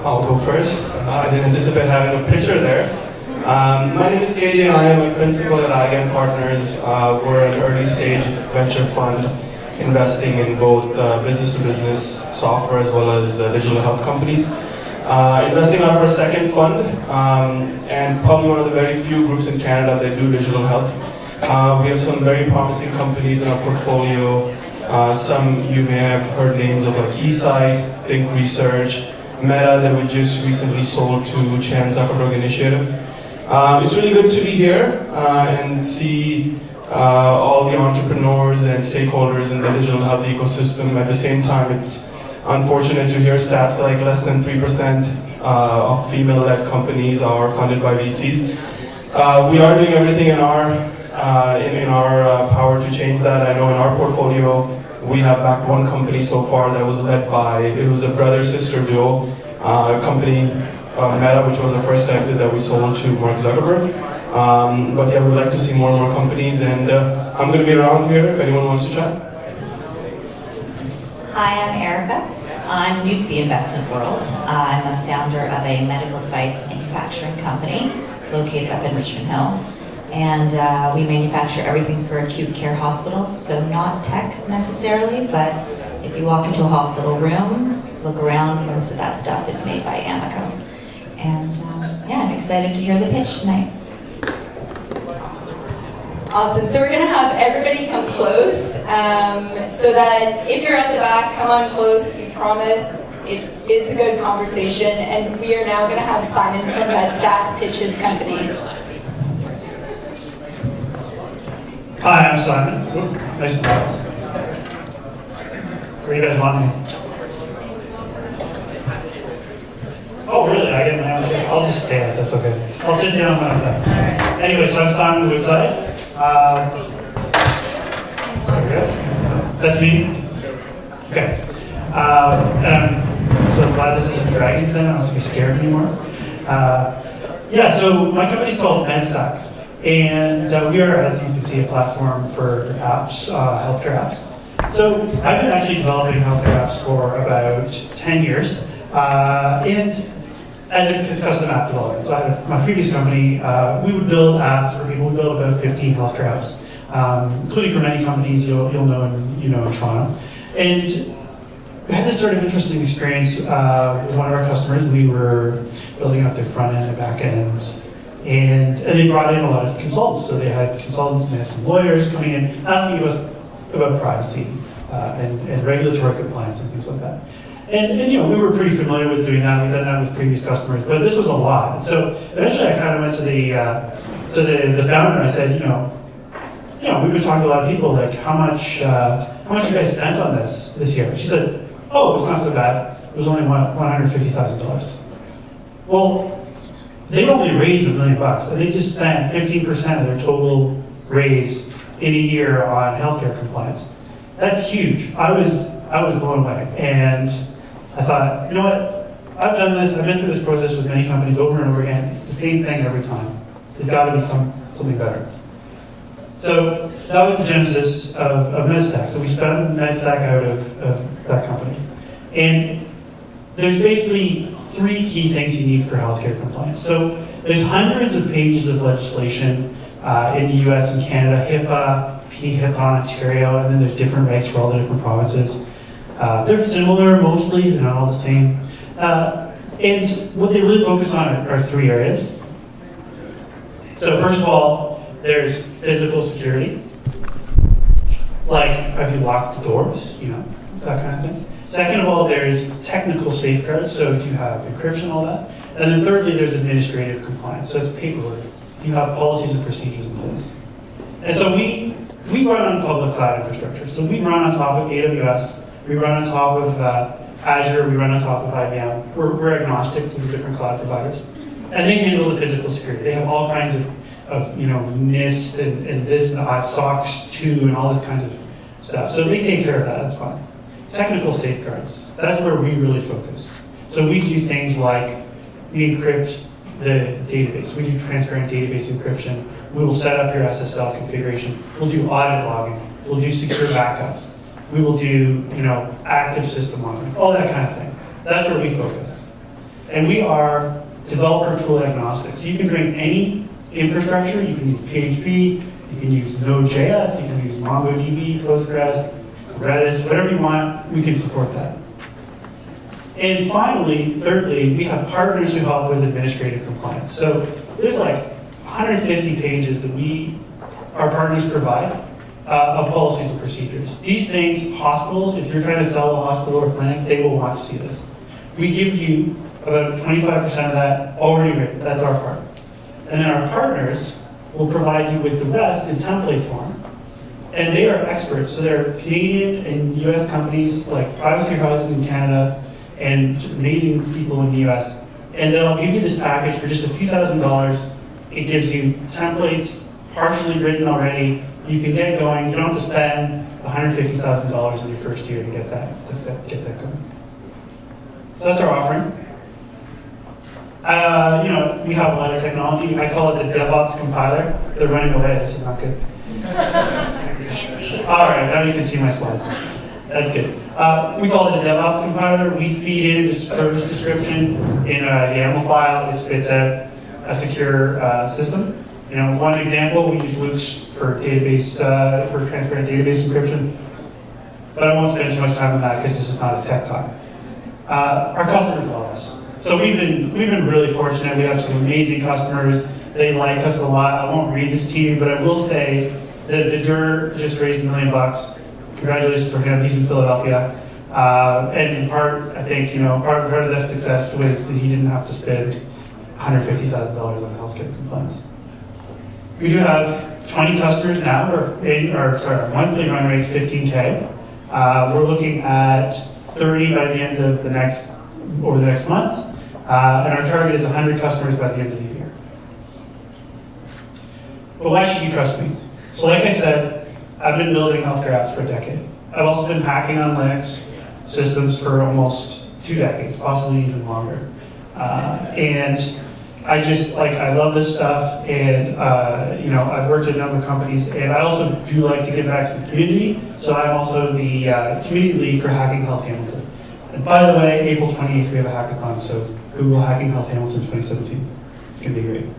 I'll go first. I didn't anticipate having a picture there. My name is KJ. I am a principal at IGAM Partners. We're an early stage venture fund investing in both business-to-business software as well as digital health companies. Investing in our second fund, and probably one of the very few groups in Canada that do digital health. We have some very promising companies in our portfolio. Some you may have heard names of, like Eastside, Think Research, Meta that we just recently sold to Chan Zuckerberg Initiative. It's really good to be here and see all the entrepreneurs and stakeholders in the digital health ecosystem. At the same time, it's unfortunate to hear stats like less than 3% of female-led companies are funded by VCs. We are doing everything in our power to change that. I know in our portfolio, we have backed one company so far that was led by, it was a brother-sister duo company, Meta, which was the first exit that we sold to Mark Zuckerberg. But yeah, we'd like to see more and more companies, and I'm going to be around here if anyone wants to chat. Hi, I'm Erica. I'm new to the investment world. I'm a founder of a medical device manufacturing company located up in Richmond Hill. And we manufacture everything for acute care hospitals, so not tech necessarily, but if you walk into a hospital room, look around, most of that stuff is made by Amico. And yeah, I'm excited to hear the pitch tonight. Awesome, so we're gonna have everybody come close, so that if you're at the back, come on close, we promise it is a good conversation, and we are now gonna have Simon from Medstack pitch his company. Hi, I'm Simon. Ooh, nice to meet you. Where do you guys want me? Oh, really? I get my own chair. I'll just stand. That's okay. I'll sit down when I'm done. Anyway, so I'm Simon Woodside. There we go. That's me. Okay. And I'm so glad this isn't Dragons Den. I don't have to be scared anymore. Yeah, so my company's called Medstack. And we are, as you can see, a platform for apps, healthcare apps. So I've been actually developing healthcare apps for about 10 years. And as a custom app developer. So I had my previous company, we would build apps for people. We built about 15 healthcare apps, including for many companies you'll know in Toronto. And we had this sort of interesting experience with one of our customers. We were building out their front end and back end. And they brought in a lot of consultants. So they had consultants and they had some lawyers coming in asking us about privacy and regulatory compliance and things like that. And we were pretty familiar with doing that. We've done that with previous customers, but this was a lot. So eventually I kind of went to the founder and I said, we've been talking to a lot of people, like how much you guys spent on this year? She said, oh, it's not so bad. It was only $150,000. Well, they only raised $1 million, and they just spent 15% of their total raise in a year on healthcare compliance. That's huge. I was blown away, and I thought, you know what? I've done this. I've been through this process with many companies over and over again. It's the same thing every time. There's got to be something better. So that was the genesis of Medstack. So we spun Medstack out of that company, and there's basically 3 key things you need for healthcare compliance. So there's hundreds of pages of legislation in the US and Canada, HIPAA, HIPAA, Ontario, and then there's different regs for all the different provinces. They're similar mostly, they're not all the same. And what they really focus on are 3 areas. So first of all, there's physical security. Like, have you locked the doors, that kind of thing. Second of all, there's technical safeguards, so do you have encryption, all that? And then thirdly, there's administrative compliance, so it's paperwork. Do you have policies and procedures in place? And so we run on public cloud infrastructure. So we run on top of AWS, we run on top of Azure, we run on top of IBM. We're agnostic to the different cloud providers. And they handle the physical security. They have all kinds of NIST and this and SOX 2 and all this kinds of stuff. So they take care of that, that's fine. Technical safeguards, that's where we really focus. So we do things like we encrypt the database. We do transparent database encryption. We will set up your SSL configuration. We'll do audit logging. We'll do secure backups. We will do, active system monitoring, all that kind of thing. That's where we focus. And we are developer tool agnostic. So you can bring any infrastructure, you can use PHP, you can use Node.js, you can use MongoDB, Postgres, Redis, whatever you want, we can support that. And finally, thirdly, we have partners who help with administrative compliance. So there's like 150 pages that our partners provide of policies and procedures. These things, hospitals, if you're trying to sell a hospital or clinic, they will want to see this. We give you about 25% of that already written. That's our part. And then our partners will provide you with the rest in template form. And they are experts. So they're Canadian and US companies like Privacy Horizon in Canada and amazing people in the US. And they'll give you this package for just a few $1,000s. It gives you templates partially written already. You can get going. You don't have to spend $150,000 in your first year to get that going. So that's our offering. We have a lot of technology. I call it the DevOps compiler. They're running away. This is not good. Can't see. All right, now you can see my slides. That's good. We call it the DevOps compiler. We feed in a service description in a YAML file. It spits out a secure system. One example, we use Luke's for database, for transparent database encryption. But I won't spend too much time on that because this is not a tech talk. Our customers love us. So we've been really fortunate. We have some amazing customers. They like us a lot. I won't read this to you, but I will say that Vidur just raised $1 million. Congratulations for him. He's in Philadelphia. And in part, I think, part of that success was that he didn't have to spend $150,000 on healthcare compliance. We do have 20 customers now. Our monthly run rate is 15K. We're looking at 30 by the end of over the next month. And our target is 100 customers by the end of the year. But why should you trust me? So like I said, I've been building healthcare apps for a decade. I've also been hacking on Linux systems for almost 2 decades, possibly even longer. And I love this stuff, and I've worked at a number of companies, and I also do like to give back to the community, so I'm also the community lead for Hacking Health Hamilton. And by the way, April 28th we have a hackathon, so Google Hacking Health Hamilton 2017. It's going to be great.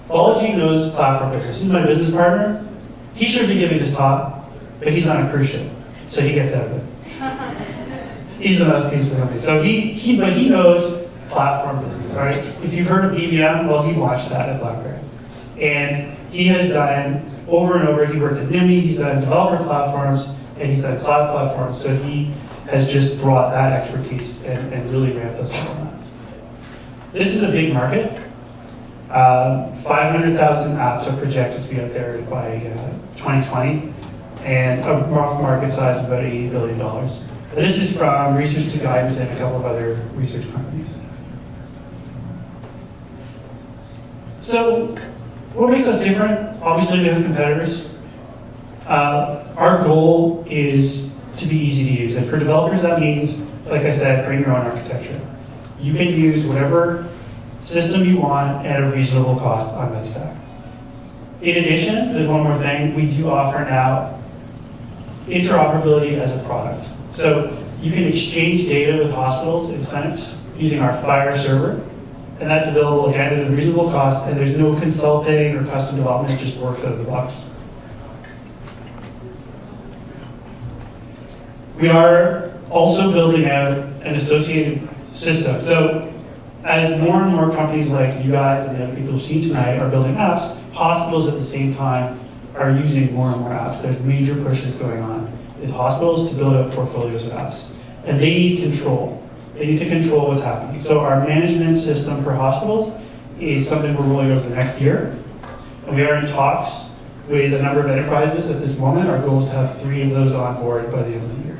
Balaji knows platform business. He's my business partner. He should be giving this talk, but he's on a cruise ship, so he gets out of it. He's the mouthpiece of the company. So he knows platform business, all right? If you've heard of BBM, well, he launched that at BlackBerry. And he has done, over and over, he worked at NIMI, he's done developer platforms, and he's done cloud platforms, so he has just brought that expertise and really ramped us up on that. This is a big market. 500,000 apps are projected to be out there by 2020, and a rough market size of about $80 billion. This is from Research to Guidance and a couple of other research companies. So, what makes us different? Obviously, we have competitors. Our goal is to be easy to use. And for developers, that means, like I said, bring your own architecture. You can use whatever system you want at a reasonable cost on Medstack. In addition, there's one more thing. We do offer now interoperability as a product. So you can exchange data with hospitals and clinics using our Fire server. And that's available, again, at a reasonable cost, and there's no consulting or custom development, it just works out of the box. We are also building out an associated system. So as more and more companies like you guys and the other people who've seen tonight are building apps, hospitals at the same time are using more and more apps. There's major pushes going on with hospitals to build out portfolios of apps. And they need control. They need to control what's happening. So our management system for hospitals is something we're rolling out for the next year. And we are in talks with a number of enterprises at this moment. Our goal is to have 3 of those on board by the end of the year.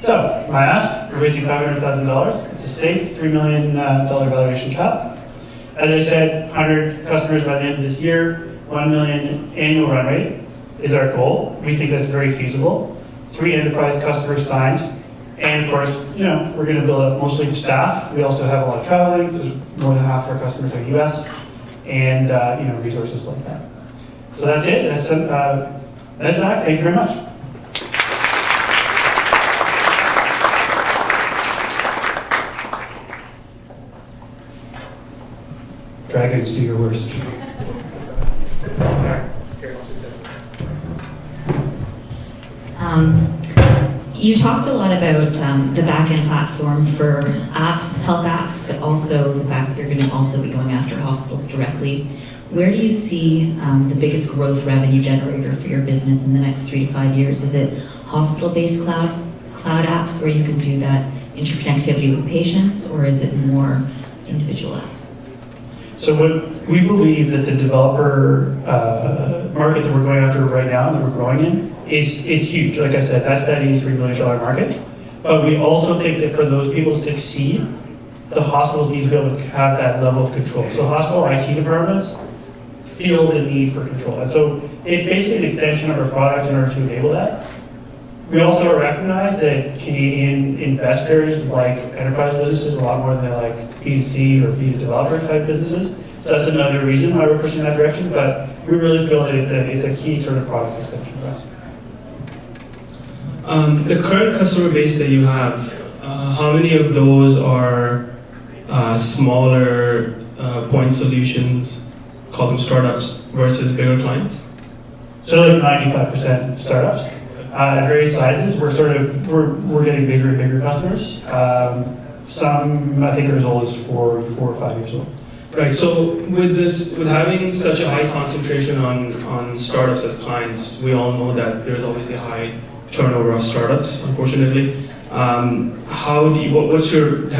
So, my ask, we're raising $500,000. It's a safe $3 million valuation cap. As I said, 100 customers by the end of this year, 1 million annual run rate is our goal. We think that's very feasible. 3 enterprise customers signed. And of course, we're going to build up mostly staff. We also have a lot of traveling, so more than half of our customers are US, and resources like that. So that's it. That's that. Thank you very much. dragons do your worst. You talked a lot about the back-end platform for apps, health apps, but also the fact that you're going to also be going after hospitals directly. Where do you see the biggest growth revenue generator for your business in the next 3 to 5 years? Is it hospital-based cloud apps where you can do that interconnectivity with patients, or is it more individual apps? So what we believe that the developer market that we're going after right now, that we're growing in, is huge. Like I said, that's that $83 million market. But we also think that for those people to succeed, the hospitals need to be able to have that level of control. So hospital IT departments feel the need for control. And so it's basically an extension of our product in order to enable that. We also recognize that Canadian investors like enterprise businesses a lot more than they like B2C or B2developer type businesses. So that's another reason why we're pushing that direction, but we really feel that it's a key sort of product extension for us. The current customer base that you have, how many of those are smaller point solutions, call them startups, versus bigger clients? So like 95% startups. At various sizes, we're getting bigger and bigger customers. Some I think are as old as 4 or 5 years old. Right. So with having such a high concentration on startups as clients, we all know that there's obviously a high turnover of startups, unfortunately. Have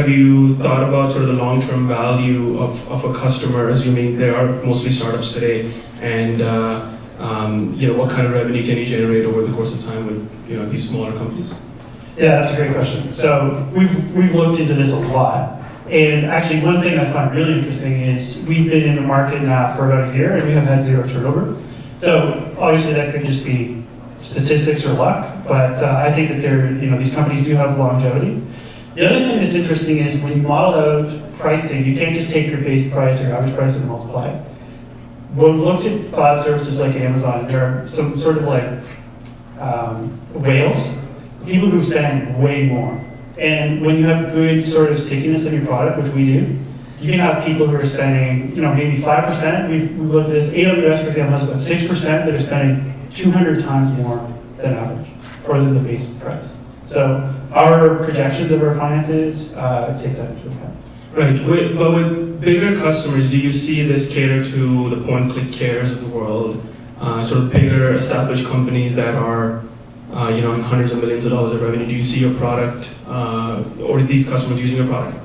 you thought about sort of the long-term value of a customer, assuming there are mostly startups today, and what kind of revenue can you generate over the course of time with these smaller companies? Yeah, that's a great question. So we've looked into this a lot, and actually one thing I find really interesting is we've been in the market now for about a year, and we have had 0 turnover. So obviously that could just be statistics or luck, but I think that these companies do have longevity. The other thing that's interesting is when you model out pricing, you can't just take your base price or your average price and multiply it. We've looked at cloud services like Amazon, and there are some sort of like whales, people who spend way more. And when you have good sort of stickiness in your product, which we do, you can have people who are spending, maybe 5%. We've looked at this. AWS, for example, has about 6% that are spending 200 times more than average, or than the base price. So our projections of our finances take that into account. Right, but with bigger customers, do you see this cater to the point-click cares of the world, sort of bigger established companies that are, in hundreds of millions of dollars of revenue? Do you see your product, or these customers using your product?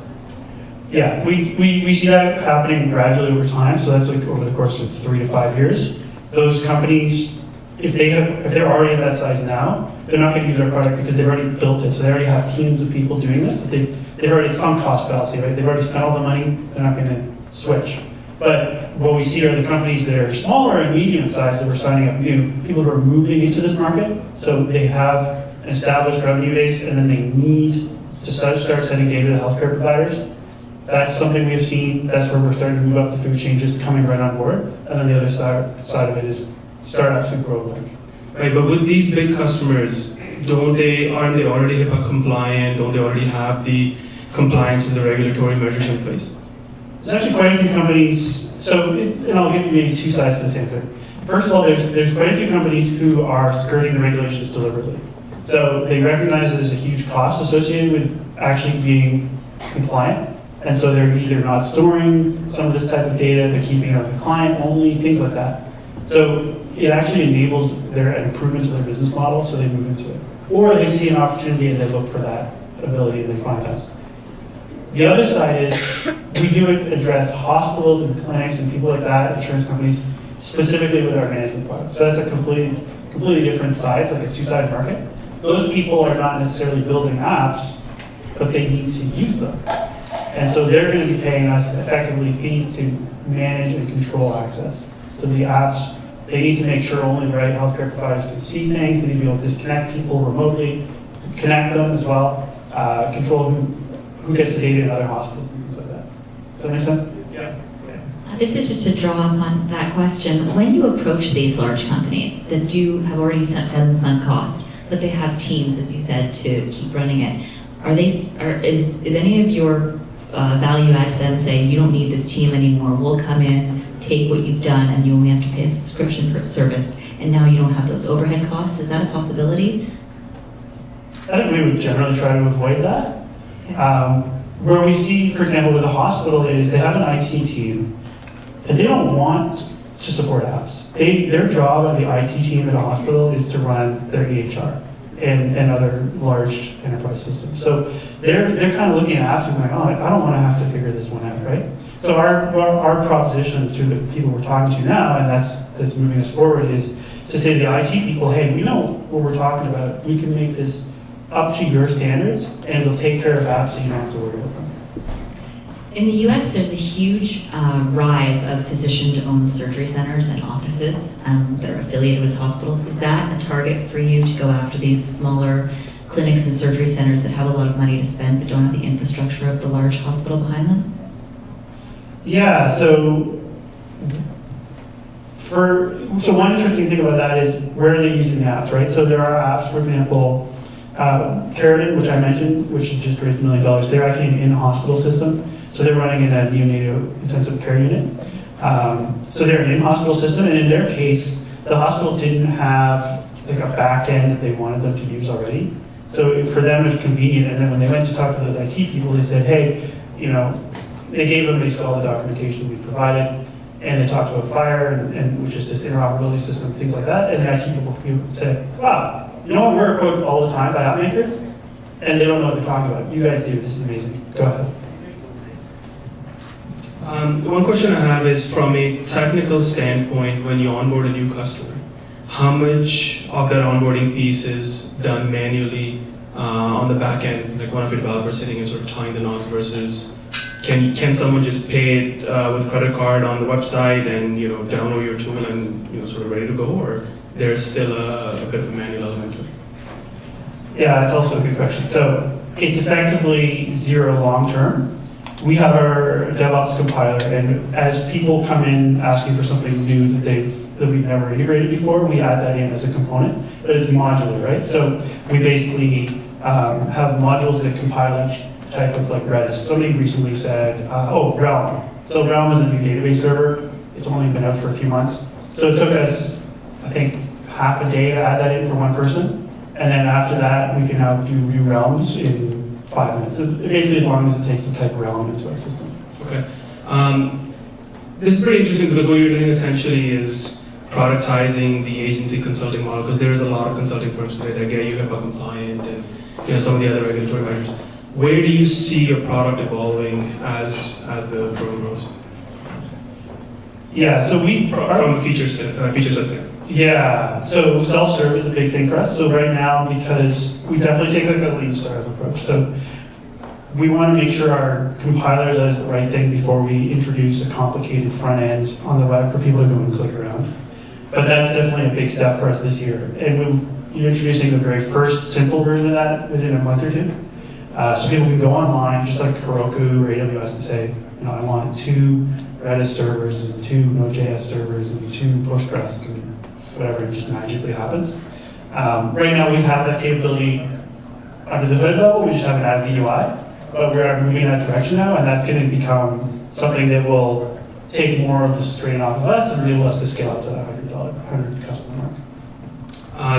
Yeah, we see that happening gradually over time. So that's like over the course of 3 to 5 years. Those companies, if they're already at that size now, they're not going to use our product because they've already built it. So they already have teams of people doing this. They've already some cost fallacy, right? They've already spent all the money. They're not going to switch. But what we see are the companies that are smaller and medium sized that we're signing up new, people who are moving into this market. So they have an established revenue base, and then they need to start sending data to healthcare providers. That's something we've seen. That's where we're starting to move up the food chain, just coming right on board. And then the other side of it is startups who grow large. Right, but with these big customers, aren't they already HIPAA compliant? Don't they already have the compliance and the regulatory measures in place? There's actually quite a few companies. And I'll give you maybe 2 sides to this answer. First of all, there's quite a few companies who are skirting the regulations deliberately. So they recognize that there's a huge cost associated with actually being compliant. And so they're either not storing some of this type of data, they're keeping it on the client only, things like that. So it actually enables an improvement to their business model, so they move into it. Or they see an opportunity and they look for that ability and they find us. The other side is we do address hospitals and clinics and people like that, insurance companies, specifically with our management product. So that's a completely different side. It's like a 2-sided market. Those people are not necessarily building apps, but they need to use them. And so they're going to be paying us effectively fees to manage and control access to the apps. They need to make sure only the right healthcare providers can see things. They need to be able to disconnect people remotely, connect them as well, control who gets the data in other hospitals and things like that. Does that make sense? Yeah. This is just to draw upon that question. When you approach these large companies that have already done the sunk cost, but they have teams, as you said, to keep running it, is any of your value add to them, say, you don't need this team anymore, we'll come in, take what you've done, and you only have to pay a subscription for service, and now you don't have those overhead costs? Is that a possibility? I think we would generally try to avoid that. Okay. Where we see, for example, with a hospital is they have an IT team, and they don't want to support apps. Their job at the IT team at a hospital is to run their EHR and other large enterprise systems. So they're kind of looking at apps and going, oh, I don't want to have to figure this one out, right? So our proposition to the people we're talking to now, and that's moving us forward, is to say to the IT people, hey, we know what we're talking about. We can make this up to your standards, and it'll take care of apps so you don't have to worry about them. In the US, there's a huge rise of physician-owned surgery centers and offices that are affiliated with hospitals. Is that a target for you to go after these smaller clinics and surgery centers that have a lot of money to spend but don't have the infrastructure of the large hospital behind them? Yeah, so one interesting thing about that is where are they using the apps, right? So there are apps, for example, Carradine, which I mentioned, which just raised $1 million. They're actually an in-hospital system. So they're running in a neonatal intensive care unit. So they're an in-hospital system, and in their case, the hospital didn't have like a back end that they wanted them to use already. So for them, it's convenient. And then when they went to talk to those IT people, they said, hey, they gave them basically all the documentation we provided, and they talked about FHIR, and which is this interoperability system, things like that. And the IT people said, wow, you know what, we're approached all the time by app makers, and they don't know what they're talking about. You guys do, this is amazing. Go ahead. One question I have is from a technical standpoint, when you onboard a new customer, how much of that onboarding piece is done manually on the back end, like one of your developers sitting and sort of tying the knots, versus can someone just pay it with credit card on the website and download your tool and sort of ready to go, or there's still a bit of a manual element to it? Yeah, that's also a good question. So it's effectively zero long term. We have our DevOps compiler, and as people come in asking for something new that we've never integrated before, we add that in as a component, but it's modular, right? So we basically have modules that compile each type of like Redis. Somebody recently said, Realm. So Realm is a new database server. It's only been out for a few months. So it took us, I think, half a day to add that in for one person. And then after that, we can now do new realms in 5 minutes. So basically, as long as it takes to type realm into our system. Okay. This is pretty interesting because what you're doing essentially is productizing the agency consulting model, because there's a lot of consulting firms today that get HIPAA compliant and some of the other regulatory measures. Where do you see your product evolving as the firm grows? Yeah, so from a feature set, let's say. Yeah, so self-serve is a big thing for us. So right now, because we definitely take like a lean startup approach. So we want to make sure our compiler does the right thing before we introduce a complicated front end on the web for people to go and click around. But that's definitely a big step for us this year. And we're introducing the very first simple version of that within a month or two. So people can go online, just like Heroku or AWS, and say, I want 2 Redis servers and 2 Node.js servers and 2 Postgres and whatever, it just magically happens. Right now we have that capability under the hood level, we just haven't added the UI, but we're moving in that direction now, and that's going to become something that will take more of the strain off of us and enable us to scale up to that $100 customer mark.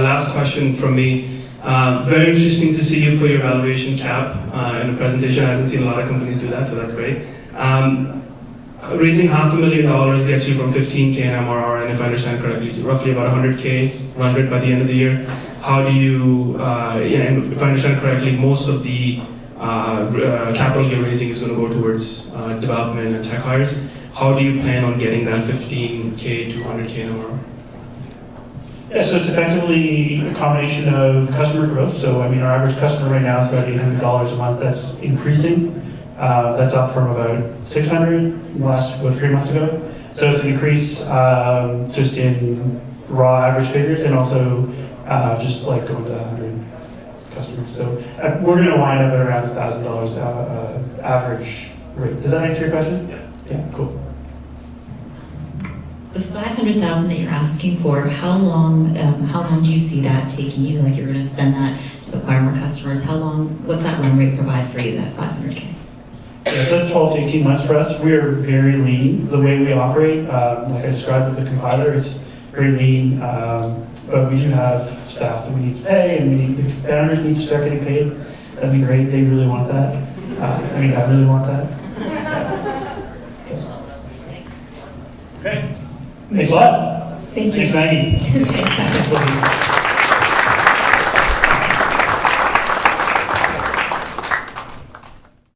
Last question from me. Very interesting to see you put your valuation cap in a presentation. I haven't seen a lot of companies do that, so that's great. Raising $500,000 gets you from 15K in MRR, and if I understand correctly, roughly about 100K run rate by the end of the year. How do you, and if I understand correctly, most of the capital you're raising is going to go towards development and tech hires. How do you plan on getting that 15K to 100K in MRR? Yeah, so it's effectively a combination of customer growth. So, our average customer right now is about $800 a month. That's increasing. That's up from about 600 last 3 months ago. So it's an increase just in raw average figures, and also just like going to 100 customers. So we're going to wind up at around $1,000 average rate. Does that answer your question? Yeah, cool. The $500,000 that you're asking for, how long do you see that taking you? Like, you're going to spend that to acquire more customers. What's that run rate provide for you, that $500K? Yeah, so 12 to 18 months for us. We are very lean. The way we operate, like I described with the compiler, it's very lean. But we do have staff that we need to pay, and the founders need to start getting paid. That'd be great. They really want that. I really want that. So. Okay. Thanks a lot. Thank you. Thanks, Maggie. Thanks, Maggie.